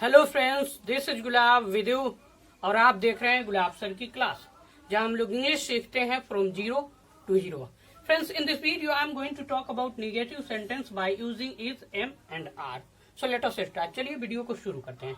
Hello friends, this is gulab with you और आप देख रहे हैं गुलाब सर की क्लास, जहां हम लोग इंग्लिश सीखते हैं from 0 to 0। Friends, in this video I am going to talk about negative sentence by using is, am and are. So let us start. चलिए वीडियो को शुरू करते हैं।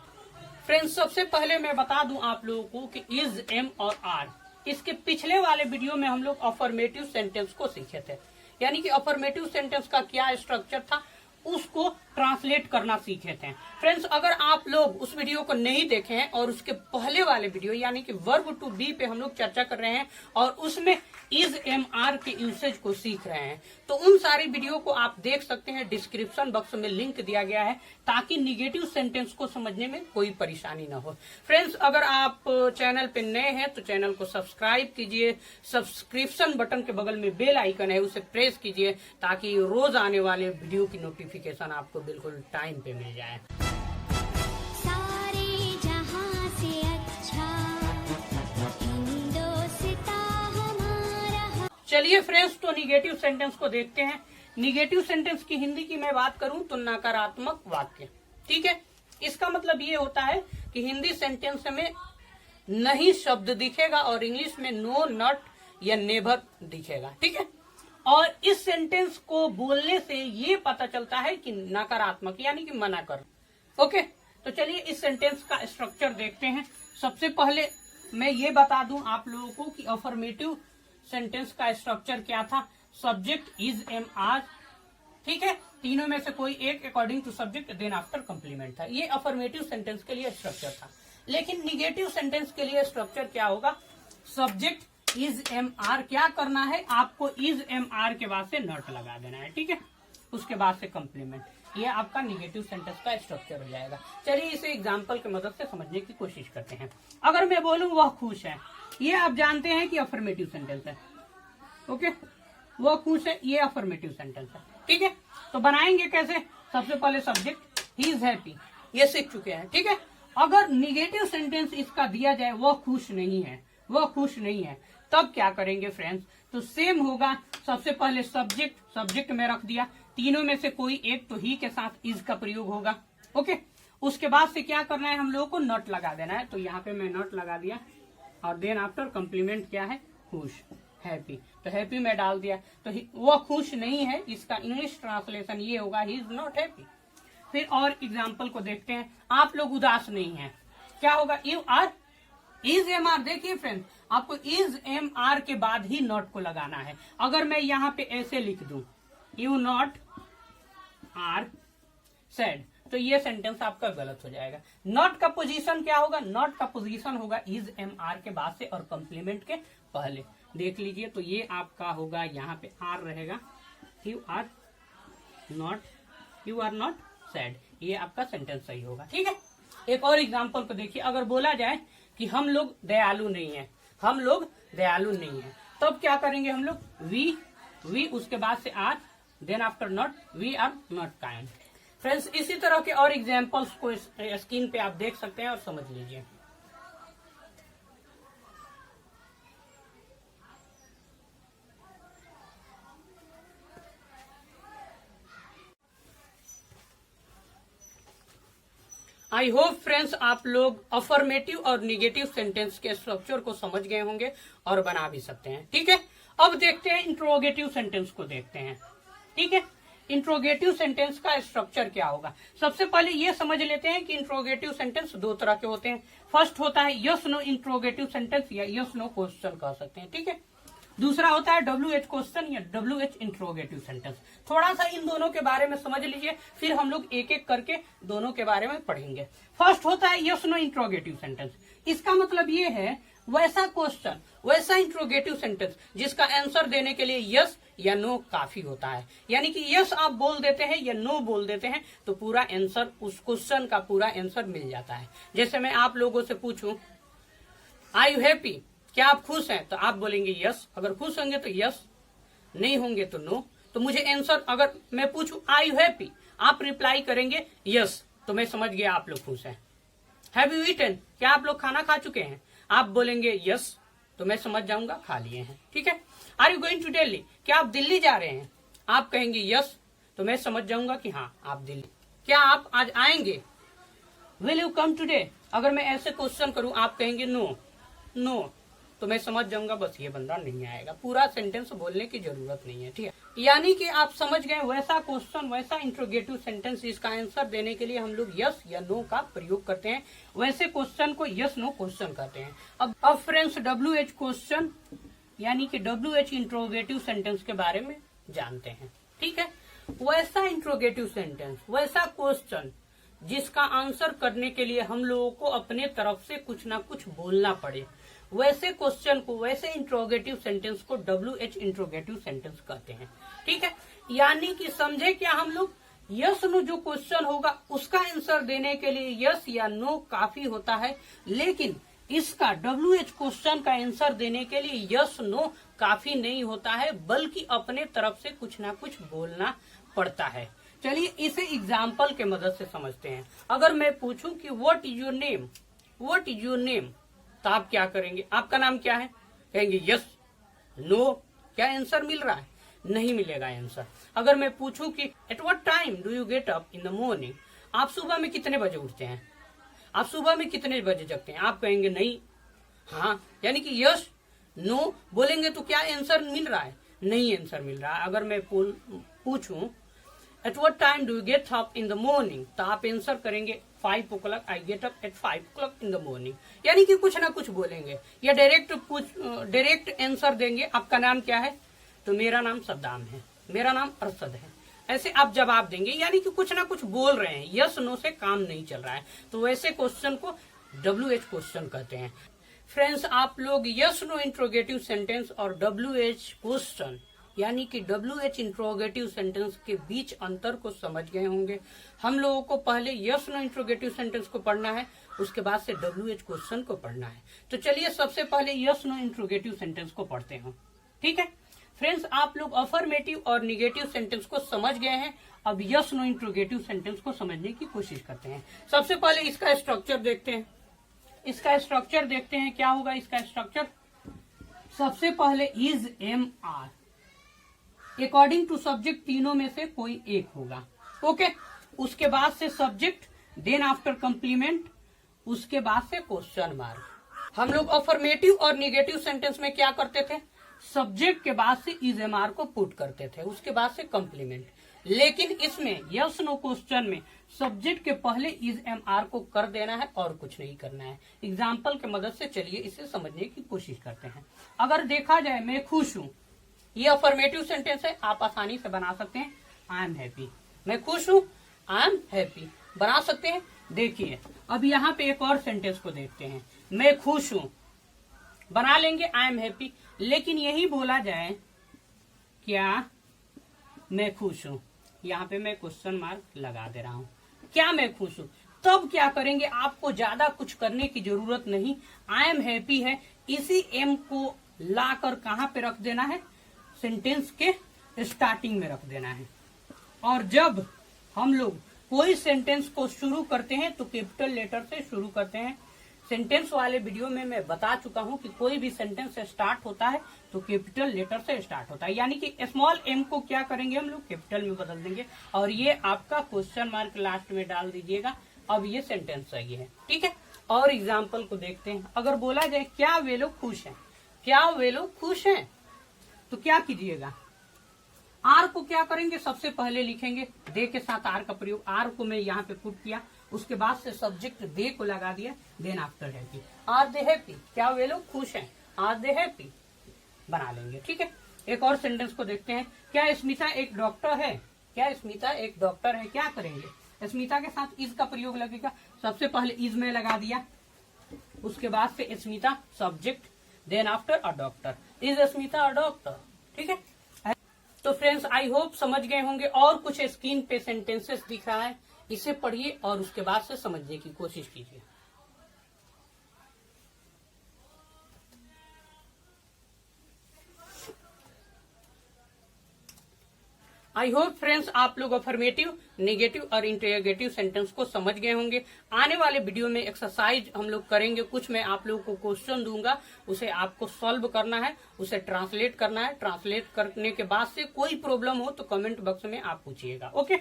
फ्रेंड्स, सबसे पहले मैं बता दूं आप लोगों को कि इज, एम और आर, इसके पिछले वाले वीडियो में हम लोग अफर्मेटिव सेंटेंस को सीखे थे। यानी कि अफर्मेटिव सेंटेंस का क्या स्ट्रक्चर था उसको ट्रांसलेट करना सीखे थे। फ्रेंड्स, अगर आप लोग उस वीडियो को नहीं देखे हैं और उसके पहले वाले वीडियो यानी कि वर्ब टू बी पे हम लोग चर्चा कर रहे हैं और उसमें इज, एम, आर के यूसेज को सीख रहे हैं, तो उन सारी वीडियो को आप देख सकते हैं। डिस्क्रिप्शन बॉक्स में लिंक दिया गया है ताकि निगेटिव सेंटेंस को समझने में कोई परेशानी ना हो। फ्रेंड्स, अगर आप चैनल पे नए हैं तो चैनल को सब्सक्राइब कीजिए। सब्सक्रिप्शन बटन के बगल में बेल आइकन है, उसे प्रेस कीजिए ताकि रोज आने वाले वीडियो की नोटिफिकेशन आपको बिल्कुल टाइम पे मिल जाए। चलिए फ्रेंड्स, तो निगेटिव सेंटेंस को देखते हैं। निगेटिव सेंटेंस की हिंदी की मैं बात करूं तो नकारात्मक वाक्य। ठीक है, इसका मतलब ये होता है कि हिंदी सेंटेंस में नहीं शब्द दिखेगा और इंग्लिश में नो, नॉट या नेवर दिखेगा। ठीक है, और इस सेंटेंस को बोलने से ये पता चलता है कि नकारात्मक यानी कि मना कर। ओके, तो चलिए इस सेंटेंस का स्ट्रक्चर देखते हैं। सबसे पहले मैं ये बता दूं आप लोगों को कि अफर्मेटिव सेंटेंस का स्ट्रक्चर क्या था। Subject is, am, are. ठीक है, तीनों में से कोई एक according to subject then after complement था। ये अफर्मेटिव सेंटेंस के लिए स्ट्रक्चर था। लेकिन निगेटिव सेंटेंस के लिए स्ट्रक्चर क्या होगा? Subject is, am, are. क्या करना है आपको? इज, एम, आर के बाद से नॉट लगा देना है। ठीक है, उसके बाद से कंप्लीमेंट। ये आपका निगेटिव सेंटेंस का स्ट्रक्चर हो जाएगा। चलिए इसे एग्जाम्पल की मदद से समझने की कोशिश करते हैं। अगर मैं बोलूं वह खुश है, ये आप जानते हैं कि अफर्मेटिव सेंटेंस है। ओके, वह खुश है, ये अफर्मेटिव सेंटेंस है। ठीक है, तो बनाएंगे कैसे? सबसे पहले सब्जेक्ट ही इज हैप्पी, ये सीख चुके हैं। ठीक है, अगर निगेटिव सेंटेंस इसका दिया जाए वह खुश नहीं है, वह खुश नहीं है, तब क्या करेंगे फ्रेंड्स? तो सेम होगा। सबसे पहले सब्जेक्ट में रख दिया, तीनों में से कोई एक तो ही के साथ इज का प्रयोग होगा। ओके, उसके बाद से क्या करना है? हम लोगों को नॉट लगा देना है। तो यहाँ पे मैं नॉट लगा दिया और देन आफ्टर कंप्लीमेंट क्या है? खुश, हैप्पी। तो हैप्पी में डाल दिया, तो वह खुश नहीं है, इसका इंग्लिश ट्रांसलेशन ये होगा ही इज नॉट हैप्पी। फिर और एग्जाम्पल को देखते हैं। आप लोग उदास नहीं है, क्या होगा? You are, is, am, are. देखिए फ्रेंड्स, आपको इज, एम, आर के बाद ही नॉट को लगाना है। अगर मैं यहाँ पे ऐसे लिख दूं, यू नॉट आर सैड, तो ये सेंटेंस आपका गलत हो जाएगा। नॉट का पोजीशन क्या होगा? नॉट का पोजीशन होगा इज, एम, आर के बाद से और कंप्लीमेंट के पहले। देख लीजिए, तो ये आपका होगा, यहाँ पे आर रहेगा, यू आर नॉट सैड। ये आपका सेंटेंस सही होगा। ठीक है, एक और एग्जांपल को देखिए। अगर बोला जाए कि हम लोग दयालु नहीं है, हम लोग दयालु नहीं है, तब क्या करेंगे हम लोग? वी उसके बाद से are, then after not, we are not kind. Friends, इसी तरह के और एग्जाम्पल्स को स्क्रीन पे आप देख सकते हैं और समझ लीजिए। आई होप फ्रेंड्स आप लोग अफर्मेटिव और निगेटिव सेंटेंस के स्ट्रक्चर को समझ गए होंगे और बना भी सकते हैं। ठीक है, अब देखते हैं इंट्रोगेटिव सेंटेंस को देखते हैं। ठीक है, इंट्रोगेटिव सेंटेंस का स्ट्रक्चर क्या होगा? सबसे पहले ये समझ लेते हैं कि इंट्रोगेटिव सेंटेंस दो तरह के होते हैं। फर्स्ट होता है यस नो इंट्रोगेटिव सेंटेंस या यस नो क्वेश्चन कह सकते हैं। ठीक है, दूसरा होता है WH क्वेश्चन या WH इंट्रोगेटिव सेंटेंस। थोड़ा सा इन दोनों के बारे में समझ लीजिए, फिर हम लोग एक एक करके दोनों के बारे में पढ़ेंगे। फर्स्ट होता है यस नो इंट्रोगेटिव सेंटेंस। इसका मतलब ये है वैसा क्वेश्चन, वैसा इंट्रोगेटिव सेंटेंस जिसका आंसर देने के लिए यस या नो काफी होता है। यानी कि यस आप बोल देते हैं या नो बोल देते हैं तो पूरा आंसर, उस क्वेश्चन का पूरा आंसर मिल जाता है। जैसे मैं आप लोगों से पूछूं, आर यू हैप्पी? क्या आप खुश हैं? तो आप बोलेंगे यस। अगर खुश होंगे तो यस, नहीं होंगे तो नो। तो मुझे आंसर, अगर मैं पूछूं आर यू हैप्पी, आप रिप्लाई करेंगे यस, तो मैं समझ गया आप लोग खुश हैं। Have you eaten? क्या आप लोग खाना खा चुके हैं? आप बोलेंगे यस, तो मैं समझ जाऊंगा खा लिए हैं। ठीक है, are you going to Delhi? क्या आप दिल्ली जा रहे हैं? आप कहेंगे यस, तो मैं समझ जाऊंगा कि हाँ आप दिल्ली। क्या आप आज आएंगे? विल यू कम टुडे, अगर मैं ऐसे क्वेश्चन करूं आप कहेंगे नो नो, तो मैं समझ जाऊंगा बस ये बंदा नहीं आएगा, पूरा सेंटेंस बोलने की जरूरत नहीं है, ठीक है। यानी कि आप समझ गए, वैसा क्वेश्चन वैसा इंट्रोगेटिव सेंटेंस, इसका आंसर देने के लिए हम लोग यस या नो का प्रयोग करते हैं, वैसे क्वेश्चन को यस नो क्वेश्चन कहते हैं। अब फ्रेंड्स WH क्वेश्चन यानी कि WH इंट्रोगेटिव सेंटेंस के बारे में जानते हैं, ठीक है। वैसा इंट्रोगेटिव सेंटेंस, वैसा क्वेश्चन जिसका आंसर करने के लिए हम लोगों को अपने तरफ से कुछ ना कुछ बोलना पड़े, वैसे क्वेश्चन को, वैसे इंट्रोगेटिव सेंटेंस को WH इंट्रोगेटिव सेंटेंस कहते हैं, ठीक है। यानी कि समझे क्या हम लोग, यस नो जो क्वेश्चन होगा उसका आंसर देने के लिए यस या नो काफी होता है, लेकिन इसका WH क्वेश्चन का आंसर देने के लिए यस नो काफी नहीं होता है, बल्कि अपने तरफ से कुछ ना कुछ बोलना पड़ता है। चलिए इसे एग्जाम्पल के मदद से समझते हैं। अगर मैं पूछूं कि what is your name, what is your name, तो आप क्या करेंगे, आपका नाम क्या है, कहेंगे यस नो, क्या आंसर मिल रहा है, नहीं मिलेगा आंसर। अगर मैं पूछूं कि at what time do you get up in the morning, आप सुबह में कितने बजे उठते हैं, आप सुबह में कितने बजे जगते हैं, आप कहेंगे नहीं हाँ, यानी कि यस नो बोलेंगे तो क्या आंसर मिल रहा है, नहीं आंसर मिल रहा है। अगर मैं पूछूं at what time do you get up in the morning, तो आप आंसर करेंगे 5 o'clock, I get up at 5 o'clock in the morning, यानी कि कुछ ना कुछ बोलेंगे या डायरेक्ट आंसर देंगे, आपका नाम क्या है, तो मेरा नाम सद्दाम है, मेरा नाम अरशद है, ऐसे आप जवाब देंगे, यानी कि कुछ ना कुछ बोल रहे हैं, यस नो से काम नहीं चल रहा है, तो वैसे क्वेश्चन को WH क्वेश्चन कहते हैं। फ्रेंड्स आप लोग यस नो इंट्रोगेटिव सेंटेंस और WH क्वेश्चन यानी कि WH इंट्रोगेटिव सेंटेंस के बीच अंतर को समझ गए होंगे। हम लोगों को पहले यस नो इंट्रोगेटिव सेंटेंस को पढ़ना है, उसके बाद से WH क्वेश्चन को पढ़ना है। तो चलिए सबसे पहले यस नो इंट्रोगेटिव सेंटेंस को पढ़ते हैं, ठीक है। फ्रेंड्स आप लोग अफर्मेटिव और निगेटिव सेंटेंस को समझ गए हैं, अब यस नो इंट्रोगेटिव सेंटेंस को समझने की कोशिश करते हैं। सबसे पहले इसका स्ट्रक्चर देखते हैं, इसका स्ट्रक्चर देखते हैं क्या होगा इसका स्ट्रक्चर। सबसे पहले is am are, according to subject तीनों में से कोई एक होगा, ओके। उसके बाद से सब्जेक्ट, देन आफ्टर कंप्लीमेंट, उसके बाद से क्वेश्चन मार्क। हम लोग अफर्मेटिव और निगेटिव सेंटेंस में क्या करते थे, सब्जेक्ट के बाद से इज एम आर को पुट करते थे, उसके बाद से कंप्लीमेंट। लेकिन इसमें यस नो क्वेश्चन में सब्जेक्ट के पहले इज एम आर को कर देना है और कुछ नहीं करना है। एग्जाम्पल के मदद से चलिए इसे समझने की कोशिश करते हैं। अगर देखा जाए मैं खुश हूं, ये अफर्मेटिव सेंटेंस है, आप आसानी से बना सकते हैं आई एम हैप्पी, मैं खुश हूं आई एम हैप्पी, बना सकते हैं। देखिए अब यहाँ पे एक और सेंटेंस को देखते हैं, मैं खुश हूं, बना लेंगे आई एम हैप्पी, लेकिन यही बोला जाए क्या मैं खुश हूं, यहाँ पे मैं क्वेश्चन मार्क लगा दे रहा हूं, क्या मैं खुश हूं, तब क्या करेंगे, आपको ज्यादा कुछ करने की जरूरत नहीं, आई एम हैप्पी है, इसी एम को लाकर कहां पे रख देना है, सेंटेंस के स्टार्टिंग में रख देना है। और जब हम लोग कोई सेंटेंस को शुरू करते हैं तो कैपिटल लेटर से शुरू करते हैं। सेंटेंस वाले वीडियो में मैं बता चुका हूं कि कोई भी सेंटेंस स्टार्ट होता है तो कैपिटल लेटर से स्टार्ट होता है, यानी कि स्मॉल एम को क्या करेंगे हम लोग कैपिटल में बदल देंगे, और ये आपका क्वेश्चन मार्क लास्ट में डाल दीजिएगा। अब ये सेंटेंस सही है, ठीक है। और एग्जाम्पल को देखते हैं। अगर बोला जाए क्या वे लोग खुश हैं, क्या वे लोग खुश हैं, तो क्या कीजिएगा, आर को क्या करेंगे, सबसे पहले लिखेंगे दे के साथ आर का प्रयोग, आर को मैं यहाँ पे पुट किया, उसके बाद से सब्जेक्ट दे को लगा दिया, then after happy, are they happy, क्या वे लोग खुश हैं, आर दे हैप्पी, बना लेंगे, ठीक है। एक और सेंटेंस को देखते हैं, क्या स्मिता एक डॉक्टर है, क्या स्मिता एक डॉक्टर है, क्या करेंगे, स्मिता के साथ इज का प्रयोग लगेगा, सबसे पहले इज में लगा दिया, उसके बाद से Smita subject, then after a doctor, is Smita a doctor, ठीक है। तो फ्रेंड्स आई होप समझ गए होंगे। और कुछ स्क्रीन पे सेंटेंसेस दिख रहा है, इसे पढ़िए और उसके बाद से समझने की कोशिश कीजिए। आई होप फ्रेंड्स आप लोग अफर्मेटिव, नेगेटिव और इंटरोगेटिव सेंटेंस को समझ गए होंगे। आने वाले वीडियो में एक्सरसाइज हम लोग करेंगे, कुछ मैं आप लोगों को क्वेश्चन दूंगा, उसे आपको सॉल्व करना है, उसे ट्रांसलेट करना है। ट्रांसलेट करने के बाद से कोई प्रॉब्लम हो तो कमेंट बॉक्स में आप पूछिएगा, ओके।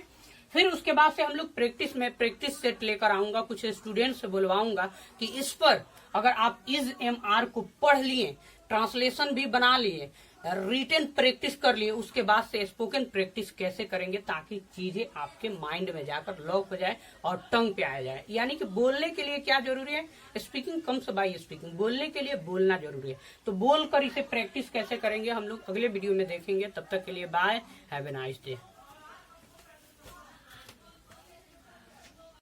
फिर उसके बाद से हम लोग प्रैक्टिस सेट लेकर आऊंगा, कुछ स्टूडेंट से बुलवाऊंगा कि इस पर अगर आप इज एम आर को पढ़ लिए, ट्रांसलेशन भी बना लिए, रिटन प्रैक्टिस कर लिए, उसके बाद से स्पोकन प्रैक्टिस कैसे करेंगे ताकि चीजें आपके माइंड में जाकर लॉक हो जाए और टंग पे आ जाए। यानी कि बोलने के लिए क्या जरूरी है, स्पीकिंग कम्स बाय स्पीकिंग, बोलने के लिए बोलना जरूरी है। तो बोलकर इसे प्रैक्टिस कैसे करेंगे हम लोग अगले वीडियो में देखेंगे। तब तक के लिए bye, have a nice day.